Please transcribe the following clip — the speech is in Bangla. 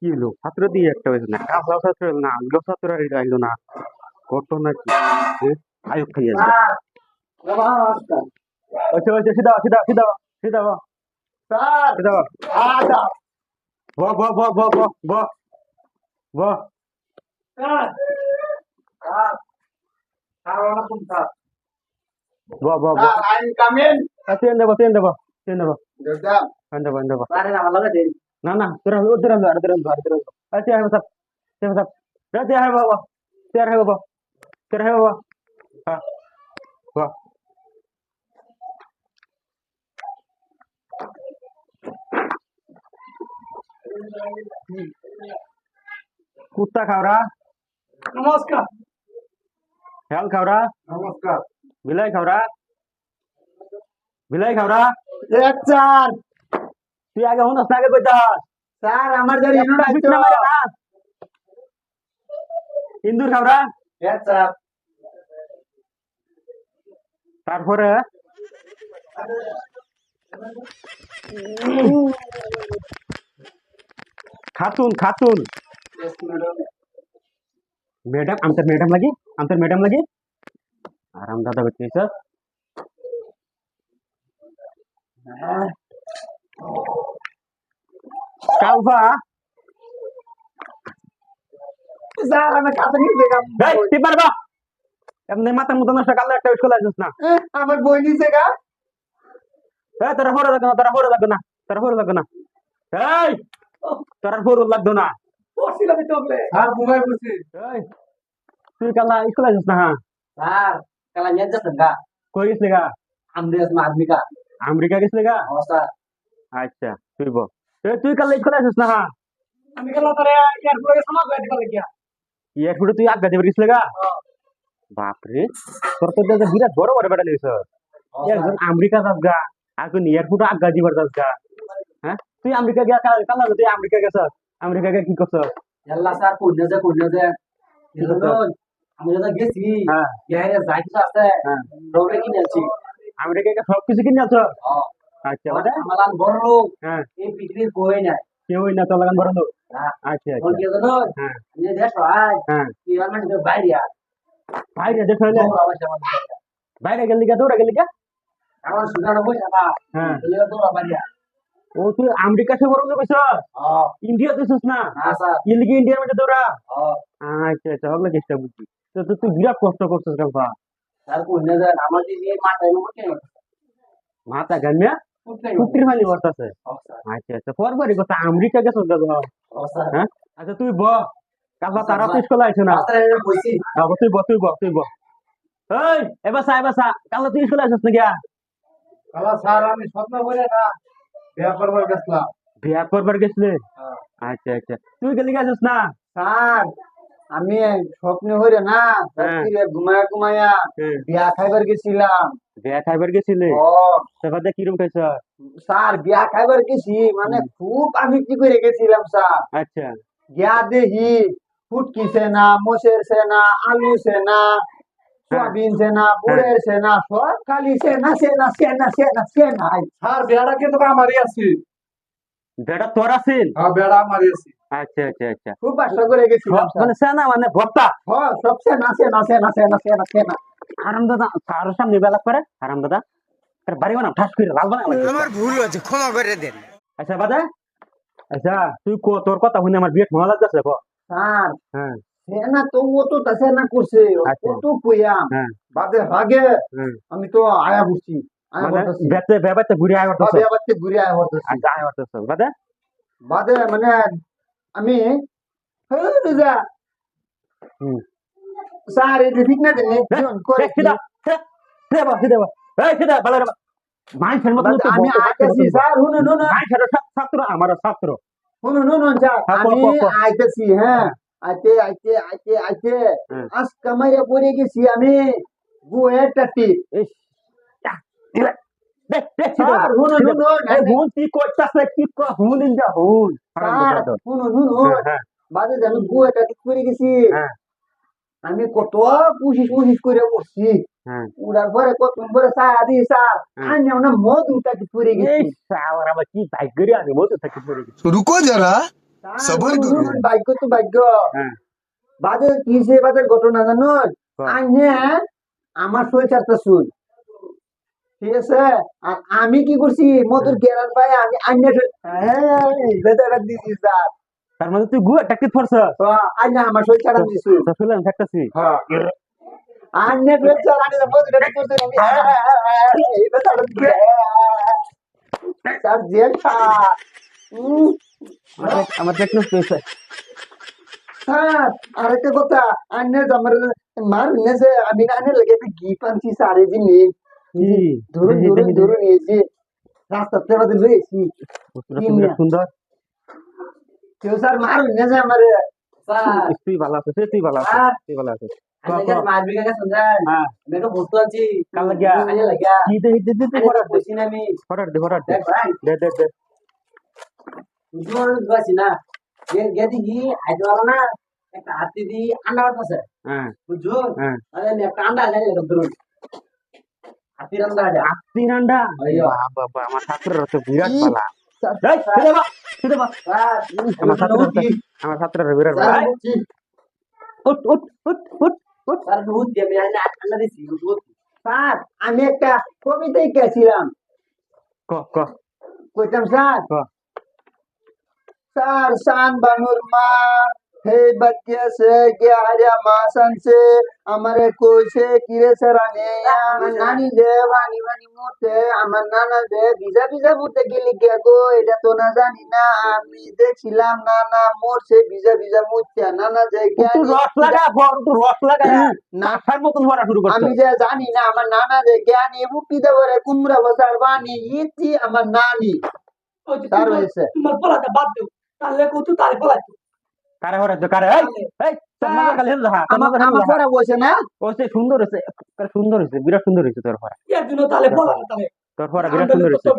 কি হলো ছাত্র দিয়ে একটা হয়েছে না কাঁচা ছাত্র হলো না আগ্রহ ছাত্র আইলো না ঘটনা কি আয়ুক খাইয়া যাবে আচ্ছা আচ্ছা সিধা সিধা সিধা সিধা বা সিধা বা ব ব ব ব ব ব ব ব ব তেন দেব না না তোরা উধর আলো আর আচ্ছা হ্যাঁ সব সব রাতে হ্যাঁ বাবা তের হ্যাঁ বাবা তের হ্যাঁ বাবা হ্যাঁ বাহ কুত্তা খাওরা নমস্কার হেল খাওরা নমস্কার বিলাই খাওরা বিলাই খাওরা এক চার তুই আগে হুনস না আগে কইতাস স্যার আমার যার ইউনিট ট্রাফিক আছে না মারে না ইন্দুর খাওরা এক চার তারপরে খাতুন খাতুন मैडम आमतर मैडम लगी आराम दादा बच्चे सर काउफा স্যার আমি খাতা নিতে গেলাম এই তুই পারবা এমনি মাথার মতো নষ্ট কাল একটা স্কুল আসিস না আমার বই নিছে গা এই তোরা ফোর লাগবে না তোরা ফোর লাগবে না তোরা ফোর লাগবে না এই তোরা ফোর লাগবে না পড়ছিলাম তো বলে স্যার ঘুমাই বসি এই তুই কাল স্কুল আসিস না হ্যাঁ স্যার কালা নিয়ে যাচ্ছেন গা কই গেছিলি গা আমদেশ মা আদমি কা আমেরিকা গেছিলি গা ও স্যার আচ্ছা তুই বল তুই কাল স্কুল আসিস না হ্যাঁ আমি কালা তারে এয়ারপোর্টে সমাজ বাইতে পারে গিয়া এয়ারপোর্টে তুই আজ্ঞা দেবে গেছিলি গা বাপরে তোর তো দেখে বিরাট বড় বড় বেটা লিস একজন আমেরিকা যাস গা এখন এয়ারপোর্টে আজ্ঞা দিবার যাস গা হ্যাঁ তুই আমেরিকা গিয়া কাল তুই আমেরিকা গেছস আমেরিকা গিয়ে কি করছস আল্লাহ স্যার কোনে যে আমি যখন গেছি হ্যাঁ ইয়ারে যাই কিছু আছে হ্যাঁ রোগে কিনে আছি আমেরিকা গিয়ে সব কিছু কিনে আছো আচ্ছা মানে আমার বড় লোক হ্যাঁ এই পৃথিবীর বই নাই কেউই না তোর লাগান বড় লোক হ্যাঁ আচ্ছা কোন আচ্ছা কি জানো হ্যাঁ আমি দেশ হয় হ্যাঁ কি আমার বাইরে বাইরে দেখো হইলে বাইরে গেলি গা দৌড়া গেলি গা আমার সুজানো বই না হ্যাঁ বলে তো বাইরে ও তুই আমেরিকা সে বড় লোক হইছস ইন্ডিয়া দিছস না না স্যার ইন্ডিয়া ইন্ডিয়ার মধ্যে দৌড়া হ্যাঁ আচ্ছা আচ্ছা হগলে চেষ্টা বুঝছি তো তুই বিরাট কষ্ট করছিস কাম্পা স্যার কোনে যে আমার দিদি মাথায় মুখে মাথা গান্যা কুটির মালি বর্তাছে আচ্ছা আচ্ছা পরবারই কথা আমেরিকা গেছস গা হ্যাঁ আচ্ছা তুই ব কাবা তারা তো স্কুল আইছ না বইছি তুই ব এই এবার সা কাল তুই স্কুল আইছস না গিয়া কালা স্যার আমি স্বপ্ন বলে না বিয়া করবার গেছলাম বিয়া করবার গেছলে আচ্ছা আচ্ছা তুই গেলি গেছস না স্যার আমি স্বপ্নে হইরে না রাত্রিরে ঘুমায়া ঘুমায়া বিয়া খাইবার গেছিলাম বিয়া খাইবার গেছিলে ও সেবাদে কিরম খাইছ স্যার বিয়া খাইবার গেছি মানে খুব আমিত্তি করে গেছিলাম স্যার আচ্ছা গিয়া দেহি ফুটকি সেনা মোষের সেনা আলু সেনা সোয়াবিন সেনা বুড়ের সেনা সব খালি সেনা স্যার বেড়া কিন্তু আমারই আছি বেটা তোর আছিল হ্যাঁ বেড়া আমারই আছি আচ্ছা আচ্ছা আচ্ছা খুব কষ্ট করে গেছিলাম মানে সেনা মানে ভর্তা হ্যাঁ সব সেনা আরাম দাদা তার সামনে বেলা করে আরাম দাদা তার বাড়ি বানাম ঠাস করে লাল বানাম আমার ভুল হয়েছে ক্ষমা করে দেন আচ্ছা বাদা আচ্ছা তুই তোর কথা শুনে আমার বিয়ে ভালো লাগতেছে স্যার হ্যাঁ সেনা তো ও তো তা সেনা করছে আচ্ছা। ও তো কইয়াম হ্যাঁ বাদে ভাগে হ্যাঁ আমি তো আয়া বুঝছি আয়া মানে বলতেছি বেতে বেবাতে ঘুরে আয় করতেছ বাদে আবার ঘুরে আয়া বলতেছি আচ্ছা আয় করতেছ বাদা বাদে মানে আমি যা হুম স্যার এটা ঠিক না দেন করে সিধা সিধা এই সিধা ভালো রে মাইছের মত আমি আইতেছি স্যার শুনুন মাইছের ছাত্র আমার ছাত্র শুনুন স্যার আমি আইতেছি হ্যাঁ আইতে আজ কামাইয়া পড়ে গেছি আমি গুয়ে টাটি স্যার শুনুন কি করতেছে কি হুন ইন্দা হুন শুনুন বাদে আমি গুয়ে টাটি পড়ে গেছি আমি কত পুষিস করে বসছি উড়ার পরে কত পরে চা দিই স্যার আমি না মধু টাটি পড়ে গেছি সাওয়ার আমার কি ভাগ্য রে আমি মতো থাকি পড়ে গেছি रुको जरा সবর করুন। ভাগ্য তো ভাগ্য হ্যাঁ বাদে কিসে বাদের ঘটনা জানো আইনে আমার শরীর চারটা শুন ঠিক আছে আর আমি কি করছি মধুর গেরার পাই আমি আইনে বেদারা দিছি স্যার তার মানে তুই গু একটা কিট ফরছ তো আইনে আমার শরীর চারা দিছি তো শুনলাম থাকতাছি হ্যাঁ আইনে শরীর চারা দিছি মধুর এটা করতে আমি এই বেদারা দিছি স্যার জেল স্যার আমার টেকনিক পেয়েছে স্যার আরেকটা কথা আইনে আমার মার নেছে আমি না আইনে লাগে গিফট আনছি স্যার এই জিনিস কি ধরুন ধরুন ধরুন এই যে রাস্তাতে আমাদের রয়েছি বিরাট সুন্দর কেউ স্যার মারুন না যে আমার স্যার তুই ভালো আছিস তুই ভালো আছিস তুই ভালো আছিস আজকে মারবি কাকা শুনছেন হ্যাঁ আমি তো বস্তু আছি কাল লাগিয়া আইনে লাগিয়া কি দে আইনে তো বসি না আমি ফটার দে দেখ ভাই দে জোর বাসি না গেদি কি আইতো না একটা হাতি দি আন্ডা আছে হ্যাঁ বুঝছো হ্যাঁ আরে একটা আন্ডা জানি না ধরুন হাতি আন্ডা আছে আস্তি রান্ডা আইয়ো। বাবা আমার ছাত্ররা তো বিরাট ই, ভালা স্যার এই ছিদে বা স্যার আমার ছাত্ররা বিরাট ভালা উঠ উঠ উঠ উঠ উঠ স্যার দুধ দিয়ে আমি আন্ডা দিছি দুধ স্যার আমি একটা কবিতায় গেছিলাম ক কইতাম স্যার ক Sar san banur ma hey bacche se gyara masan se amare koise kire sarane আমার নানি দে বানি বানি মুতে আমার নানা দে ভিজা ভিজা মুতে গেলি গে গো এটা তো না জানি না আমি দেখছিলাম নানা মরছে ভিজা ভিজা মুতে নানা যে তুই রস লাগা বড় তুই রস লাগা না নাফার মতন ভরা শুরু করছিস আমি যে জানি না আমার নানা যে জ্ঞানী বুদ্ধি দেবরে কুমড়া বসার বানি ইতি আমার নানি তার হয়েছে তোমার পলাটা বাদ দেও তাহলে কত তারে পলাইতো কারে হরা তো কারে এই তোর মাথা খালি হেল রাখা তোর আমার মাথা হেল আমার রাখা পড়া বসে না ও সে সুন্দর হইছে সুন্দর হইছে বিরাট সুন্দর হইছে তোর ফরা এর জন্য তাহলে পলাটা তাহলে তোর ফরা বিরাট সুন্দর হইছে